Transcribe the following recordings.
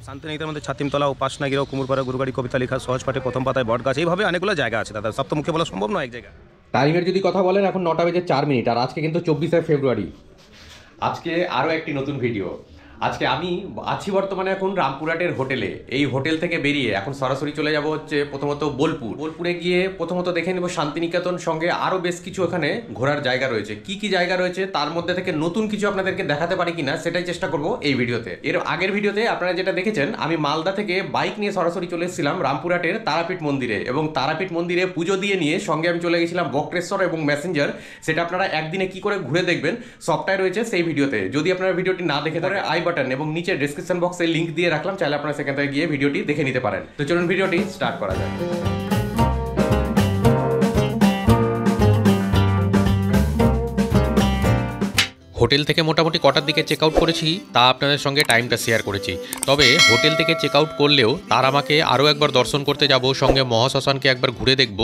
শান্তিনিকেতনের মধ্যে ছাতিমতলা, উপাসনাগিরি, কুমুরপাড়া, গুরুগাড়ি, কবিতা লেখা, সহজ পাঠে, প্রথম পাতায় বটগাছ, এইভাবে অনেকগুলো জায়গা আছে দাদা। সব তো মুখে বলা সম্ভব নয় এক জায়গায়। টাইমের যদি কথা বলেন, এখন 9:04 আর আজকে কিন্তু 24শে ফেব্রুয়ারি। আজকে আরও একটি নতুন ভিডিও। আজকে আমি আছি বর্তমানে এখন রামপুরহাটের হোটেলে। এই হোটেল থেকে বেরিয়ে এখন সরাসরি চলে যাব হচ্ছে প্রথমত বোলপুরে গিয়ে প্রথমত দেখে নেব শান্তিনিকেতন, সঙ্গে আরও বেশ কিছু এখানে ঘোরার জায়গা রয়েছে। কি কি জায়গা রয়েছে তার মধ্যে থেকে নতুন কিছু আপনাদেরকে দেখাতে পারি কিনা সেটাই চেষ্টা করব এই ভিডিওতে। এর আগের ভিডিওতে আপনারা যেটা দেখেছেন, আমি মালদা থেকে বাইক নিয়ে সরাসরি চলে এসেছিলাম রামপুরহাটের তারাপীঠ মন্দিরে, এবং তারাপীঠ মন্দিরে পুজো দিয়ে নিয়ে সঙ্গে আমি চলে গেছিলাম বক্রেশ্বর এবং মেসেঞ্জার। সেটা আপনারা একদিনে কি করে ঘুরে দেখবেন সবটাই রয়েছে সেই ভিডিওতে। যদি আপনারা ভিডিওটি না দেখে থাকেন, আই বাটন এবং নিচে ডেসক্রিপশন বক্সে লিংক দিয়ে রাখলাম, চাইলে আপনারা সেখান থেকে গিয়ে ভিডিওটি দেখে নিতে পারেন। তো চলুন ভিডিওটি স্টার্ট করা যাক। হোটেল থেকে মোটামুটি কটার দিকে চেক আউট করেছি তা আপনাদের সঙ্গে টাইমটা শেয়ার করেছি। তবে হোটেল থেকে চেক আউট করলেও তার আমাকে আরও একবার দর্শন করতে যাব, সঙ্গে মহাশ্মশানকে একবার ঘুরে দেখব।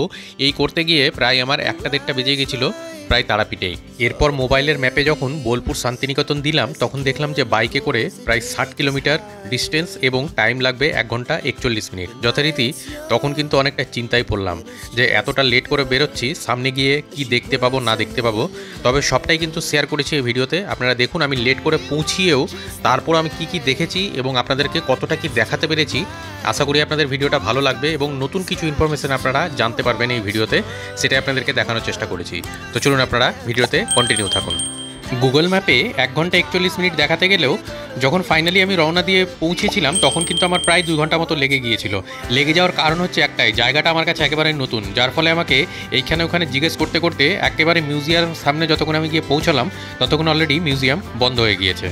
এই করতে গিয়ে প্রায় আমার 1-1:30 বেজে গেছিলো প্রায় তারাপীঠেই। এরপর মোবাইলের ম্যাপে যখন বোলপুর শান্তিনিকেতন দিলাম, তখন দেখলাম যে বাইকে করে প্রায় 60 কিলোমিটার ডিস্টেন্স এবং টাইম লাগবে 1 ঘন্টা 41 মিনিট যথারীতি। তখন কিন্তু অনেকটা চিন্তায় পড়লাম যে এতটা লেট করে বেরোচ্ছি, সামনে গিয়ে কি দেখতে পাবো না দেখতে পাবো। তবে সবটাই কিন্তু শেয়ার করেছি এই ভিডিওতে। আপনারা দেখুন, আমি লেট করে পৌঁছিয়েও তারপর আমি কি কি দেখেছি এবং আপনাদেরকে কতটা কি দেখাতে পেরেছি। আশা করি আপনাদের ভিডিওটা ভালো লাগবে এবং নতুন কিছু ইনফরমেশন আপনারা জানতে পারবেন এই ভিডিওতে, সেটাই আপনাদেরকে দেখানোর চেষ্টা করেছি। তো চলুন আপনারা ভিডিওতে কন্টিনিউ থাকুন। গুগল ম্যাপে 1 ঘন্টা 41 মিনিট দেখাতে গেলেও যখন ফাইনালি আমি রওনা দিয়ে পৌঁছেছিলাম, তখন কিন্তু আমার প্রায় 2 ঘন্টা মতো লেগে গিয়েছিল। লেগে যাওয়ার কারণ হচ্ছে একটাই, জায়গাটা আমার কাছে একেবারে নতুন, যার ফলে আমাকে এইখানে ওখানে জিজ্ঞেস করতে করতে একেবারে মিউজিয়াম সামনে যতক্ষণ আমি গিয়ে পৌঁছালাম, ততক্ষণ অলরেডি মিউজিয়াম বন্ধ হয়ে গিয়েছে।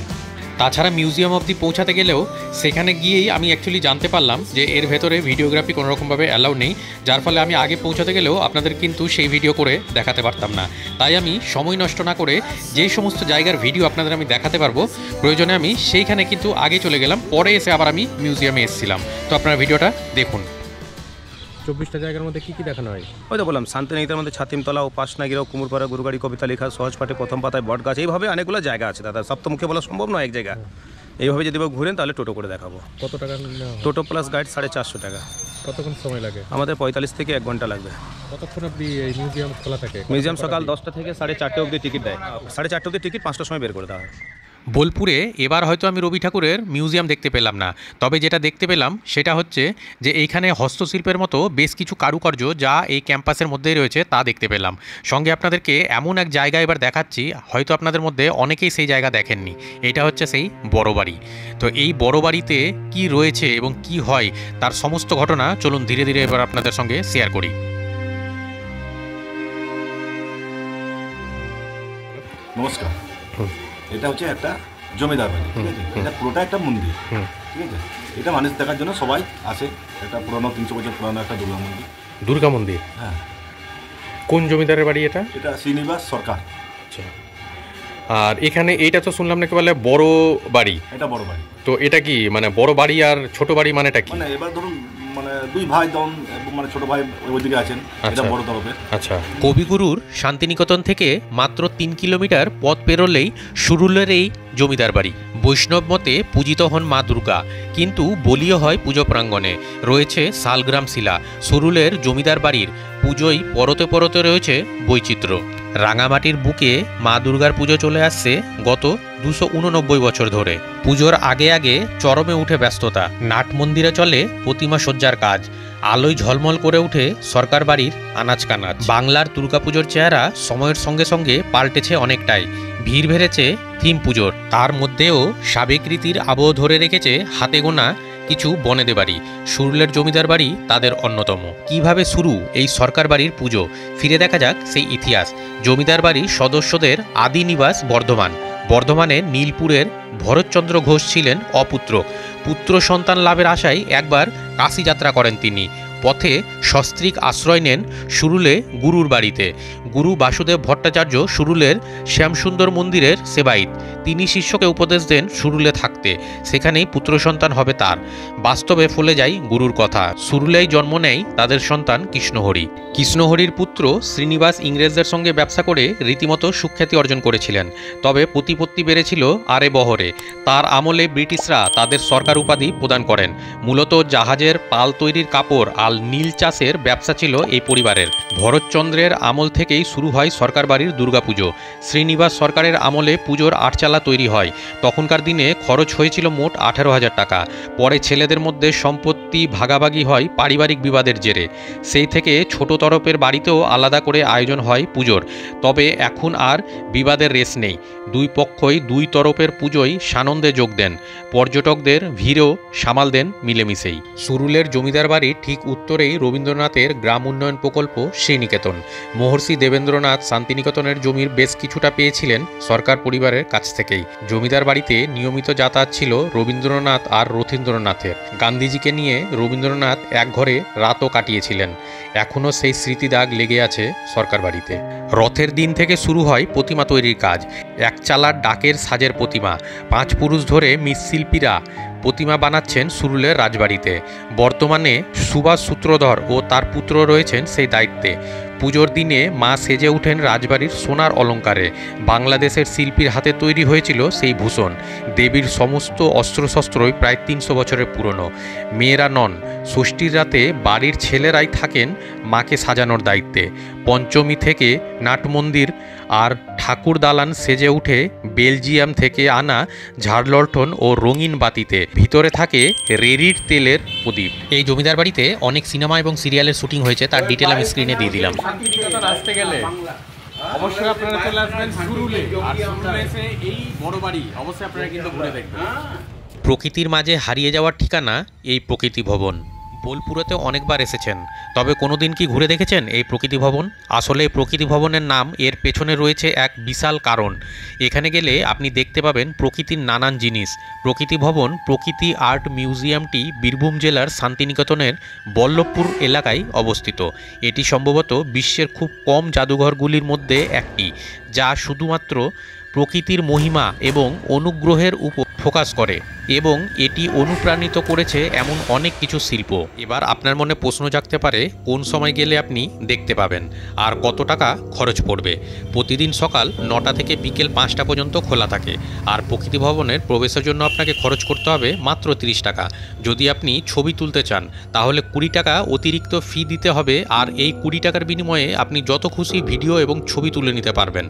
তাছাড়া মিউজিয়াম অবধি পৌঁছাতে গেলেও সেখানে গিয়েই আমি অ্যাকচুয়ালি জানতে পারলাম যে এর ভেতরে ভিডিওগ্রাফি কোনোরকমভাবে অ্যালাউ নেই, যার ফলে আমি আগে পৌঁছাতে গেলেও আপনাদের কিন্তু সেই ভিডিও করে দেখাতে পারতাম না। তাই আমি সময় নষ্ট না করে যে সমস্ত জায়গার ভিডিও আপনাদের আমি দেখাতে পারবো, প্রয়োজনে আমি সেইখানে কিন্তু আগে চলে গেলাম, পরে এসে আবার আমি মিউজিয়ামে এসেছিলাম। তো আপনারা ভিডিওটা দেখুন। 24টা জায়গার মধ্যে কি কি দেখানো হয়? ওই তো বললাম, শান্তিনিকেতনের মধ্যে ছাতিমতলা, উপাসনাগিরি, কুমুরপাড়া, গুরুগাড়ি, কবিতা লেখা, সহজ পাঠে, প্রথম পাতায় বটগাছ, এইভাবে অনেকগুলো জায়গা আছে দাদা। সব তো মুখে বলা সম্ভব নয় এক জায়গায়। এইভাবে যদি ঘুরেন তাহলে টোটো করে দেখাবো। কত টাকা? টোটো প্লাস গাইড 450 টাকা। কতক্ষণ সময় লাগে? আমাদের 45 থেকে 1 ঘন্টা লাগবে। কতক্ষণ অবধি এই মিউজিয়াম খোলা থাকে? মিউজিয়াম সকাল 10টা থেকে 4:30 অবধি টিকিট দেয়। 4:30 অবধি টিকিট, 5টার সময় বের করে দেওয়া হয়। বোলপুরে এবার হয়তো আমি রবি ঠাকুরের মিউজিয়াম দেখতে পেলাম না, তবে যেটা দেখতে পেলাম সেটা হচ্ছে যে এইখানে হস্তশিল্পের মতো বেশ কিছু কারুকার্য যা এই ক্যাম্পাসের মধ্যেই রয়েছে তা দেখতে পেলাম। সঙ্গে আপনাদেরকে এমন এক জায়গা এবার দেখাচ্ছি, হয়তো আপনাদের মধ্যে অনেকেই সেই জায়গা দেখেননি। এটা হচ্ছে সেই বড় বাড়ি। তো এই বড় বাড়িতে কি রয়েছে এবং কি হয় তার সমস্ত ঘটনা চলুন ধীরে ধীরে এবার আপনাদের সঙ্গে শেয়ার করি। নমস্কার। এটা হচ্ছে একটা জমিদার বাড়ি, ঠিক আছে? এটা পুরোটা একটা মন্দির, ঠিক আছে? এটা মানুষ দেখার জন্য সবাই আসে। একটা পুরোনো 300 বছর পুরোনো একটা দুর্গা মন্দির। দুর্গা মন্দির? হ্যাঁ। কোন জমিদারের বাড়ি এটা? এটা শ্রীনিবাস সরকার। আচ্ছা। আর এখানে এইটা তো শুনলাম নাকি বলে বড় বাড়ি। এটা বড় বাড়ি। তো এটা কি মানে বড় বাড়ি আর ছোট বাড়ি মানেটা কি? মানে এবার ধরুন মানে 2 ভাই তখন মানে ছোট ভাই ওইদিকে আছেন, এটা বড় তরফে। আচ্ছা। কবিগুরুর শান্তিনিকেতন থেকে মাত্র 3 কিলোমিটার পথ পেরোলেই সুরুলের এই জমিদার বাড়ি। বৈষ্ণব মতে পূজিত হন মা দুর্গা, কিন্তু বলিও হয় পুজো প্রাঙ্গণে। রয়েছে শালগ্রাম শিলা। সুরুলের জমিদার বাড়ির পুজোয় পরতে পরতে রয়েছে বৈচিত্র্য। রাঙামাটির বুকে মা দুর্গার পুজো চলে আসছে গত 289 বছর ধরে। পুজোর আগে আগে চরমে উঠে ব্যস্ততা। নাট মন্দিরে চলে প্রতিমা সজ্জার কাজ। আলোয় ঝলমল করে উঠে সরকার বাড়ির আনাজ কানাজ। বাংলার দুর্গাপুজোর চেহারা সময়ের সঙ্গে সঙ্গে পাল্টেছে অনেকটাই। ভিড় বেড়েছে থিম পুজোর, তার মধ্যেও সাবেক রীতির আবহ ধরে রেখেছে হাতে গোনা কিছু বনেদে বাড়ি। সুরুলের জমিদার বাড়ি তাদের অন্যতম। কিভাবে শুরু এই সরকার বাড়ির পুজো, ফিরে দেখা যাক সেই ইতিহাস। জমিদার বাড়ির সদস্যদের আদি নিবাস বর্ধমান। বর্ধমানের নীলপুরের ভরতচন্দ্র ঘোষ ছিলেন অপুত্র। পুত্র সন্তান লাভের আশায় একবার কাশী যাত্রা করেন তিনি। পথে সস্ত্রীক আশ্রয় নেন সুরুলে গুরুর বাড়িতে। গুরু বাসুদেব ভট্টাচার্য সুরুলের শ্যামসুন্দর মন্দিরের সেবায়িত। তিনি শিষ্যকে উপদেশ দেন সুরুলে থাকতে, সেখানেই পুত্র সন্তান হবে তার। বাস্তবে ফলে যায় গুরুর কথা, সুরুলেই জন্ম নেয় তাদের সন্তান কৃষ্ণহরি। কৃষ্ণহরির পুত্র শ্রীনিবাস ইংরেজদের সঙ্গে ব্যবসা করে রীতিমতো সুখ্যাতি অর্জন করেছিলেন, তবে প্রতিপত্তি বেড়েছিল আরে বহরে। তার আমলে ব্রিটিশরা তাদের সরকার উপাধি প্রদান করেন। মূলত জাহাজের পাল তৈরির কাপড় আর নীল চাষের ব্যবসা ছিল এই পরিবারের। ভরতচন্দ্রের আমল থেকেই শুরু হয় সরকার বাড়ির দুর্গাপুজো। শ্রীনিবাস সরকারের আমলে পুজোর আটচালা তৈরি হয়। তখনকার দিনে খরচ হয়েছিল মোট 18,000 টাকা। পরে ছেলেদের মধ্যে সম্পত্তি ভাগাভাগি হয় পারিবারিক বিবাদের জেরে। সেই থেকে ছোট তরফের বাড়িতেও আলাদা করে আয়োজন হয় পুজোর। তবে এখন আর বিবাদের রেশ নেই, দুই পক্ষই দুই তরফের পুজোয় সানন্দে যোগ দেন। পর্যটকদের ভিড়ও সামাল দেন মিলেমিশেই। সুরুলের জমিদার বাড়ির ঠিক উত্তরেই রবীন্দ্রনাথের গ্রাম উন্নয়ন প্রকল্প শ্রীনিকেতন। মহর্ষি দেবেন্দ্রনাথ শান্তিনিকেতনের জমির বেশ কিছুটা পেয়েছিলেন সরকার পরিবারের কাছ থেকেই। জমিদার বাড়িতে নিয়মিত যাতায়াত ছিল রবীন্দ্রনাথ আর রথীন্দ্রনাথের। গান্ধীজিকে নিয়ে রবীন্দ্রনাথ এক ঘরে রাতও কাটিয়েছিলেন। এখনও সেই স্মৃতিদাগ লেগে আছে সরকার বাড়িতে। রথের দিন থেকে শুরু হয় প্রতিমা তৈরির কাজ। একচালার ডাকের সাজের প্রতিমা 5 পুরুষ ধরে মৃৎশিল্পীরা প্রতিমা বানাচ্ছেন সুরুলের রাজবাড়িতে। বর্তমানে সুভাষ সূত্রধর ও তার পুত্র রয়েছেন সেই দায়িত্বে। পুজোর দিনে মা সেজে ওঠেন রাজবাড়ির সোনার অলঙ্কারে। বাংলাদেশের শিল্পীর হাতে তৈরি হয়েছিল সেই ভূষণ। দেবীর সমস্ত অস্ত্রশস্ত্রই প্রায় 300 বছরের পুরনো। মেয়েরা নন, ষষ্ঠীর রাতে বাড়ির ছেলেরাই থাকেন মাকে সাজানোর দায়িত্বে। পঞ্চমী থেকে নাটমন্দির আর ঠাকুর দালান সেজে উঠে বেলজিয়াম থেকে আনা ঝাড়লণ্ঠন ও রঙিন বাতিতে। ভিতরে থাকে রেড়ির তেলের প্রদীপ। এই জমিদার বাড়িতে অনেক সিনেমা এবং সিরিয়ালের শুটিং হয়েছে, তার ডিটেল আমি স্ক্রিনে দিয়ে দিলাম। শান্তিনিকেতন আসতে গেলে অবশ্যই আপনারা চলে আসবেন সুরুলে, আর সুরুলে এসে এই বড় বাড়ি অবশ্যই আপনারা কিন্তু ঘুরে দেখবেন। প্রকৃতির মাঝে হারিয়ে যাওয়ার ঠিকানা এই প্রকৃতি ভবন। বোলপুরেতে অনেকবার এসেছেন, তবে কোনোদিন কি ঘুরে দেখেছেন এই প্রকৃতি ভবন? আসলে এই প্রকৃতি ভবনের নাম, এর পেছনে রয়েছে এক বিশাল কারণ। এখানে গেলে আপনি দেখতে পাবেন প্রকৃতির নানান জিনিস। প্রকৃতি ভবন প্রকৃতি আর্ট মিউজিয়ামটি বীরভূম জেলার শান্তিনিকেতনের বল্লভপুর এলাকায় অবস্থিত। এটি সম্ভবত বিশ্বের খুব কম জাদুঘরগুলির মধ্যে একটি, যা শুধুমাত্র প্রকৃতির মহিমা এবং অনুগ্রহের উপর ফোকাস করে, এবং এটি অনুপ্রাণিত করেছে এমন অনেক কিছু শিল্প। এবার আপনার মনে প্রশ্ন জাগতে পারে, কোন সময় গেলে আপনি দেখতে পাবেন আর কত টাকা খরচ পড়বে? প্রতিদিন সকাল 9টা থেকে বিকেল 5টা পর্যন্ত খোলা থাকে। আর প্রকৃতি ভবনের প্রবেশের জন্য আপনাকে খরচ করতে হবে মাত্র 30 টাকা। যদি আপনি ছবি তুলতে চান তাহলে 20 টাকা অতিরিক্ত ফি দিতে হবে, আর এই 20 টাকার বিনিময়ে আপনি যত খুশি ভিডিও এবং ছবি তুলে নিতে পারবেন।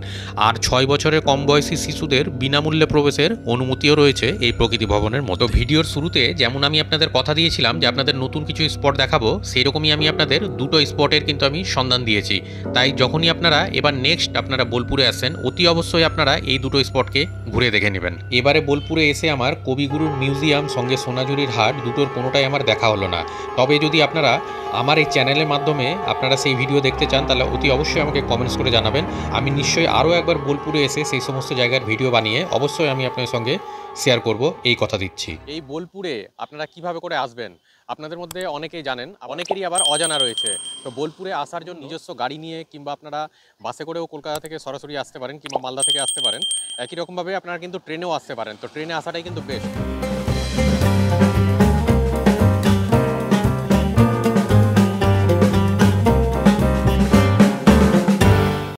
আর 6 বছরের কম বয়সী শিশুদের বিনামূল্যে প্রবেশের অনুমতিও রয়েছে এই প্রকৃতি ভবনের মতো। ভিডিওর শুরুতে যেমন আমি আপনাদের কথা দিয়েছিলাম যে আপনাদের নতুন কিছু স্পট দেখাবো, সেই রকমই আমি আপনাদের দুটো স্পটের কিন্তু আমি সন্ধান দিয়েছি। তাই যখনই আপনারা এবার নেক্সট আপনারা বোলপুরে আসেন, অতি অবশ্যই আপনারা এই দুটো স্পটকে ঘুরে দেখে নেবেন। এবারে বোলপুরে এসে আমার কবিগুরুর মিউজিয়াম সঙ্গে সোনাঝুরির হাট দুটোর কোনোটাই আমার দেখা হলো না। তবে যদি আপনারা আমার এই চ্যানেলের মাধ্যমে আপনারা সেই ভিডিও দেখতে চান, তাহলে অতি অবশ্যই আমাকে কমেন্টস করে জানাবেন। আমি নিশ্চয়ই আরও একবার বোলপুরে এসে সেই সমস্ত জায়গার ভিডিও বানিয়ে অবশ্যই আমি আপনার সঙ্গে শেয়ার করব, এই কথা দিচ্ছি। এই বোলপুরে আপনারা কিভাবে করে আসবেন, আপনাদের মধ্যে অনেকেই জানেন, অনেকেরই আবার অজানা রয়েছে। তো বোলপুরে আসার জন্য নিজস্ব গাড়ি নিয়ে কিংবা আপনারা বাসে করেও কলকাতা থেকে সরাসরি আসতে পারেন, কিংবা মালদা থেকে আসতে পারেন। একই রকমভাবে আপনারা কিন্তু ট্রেনেও আসতে পারেন। তো ট্রেনে আসাটাই কিন্তু বেস্ট।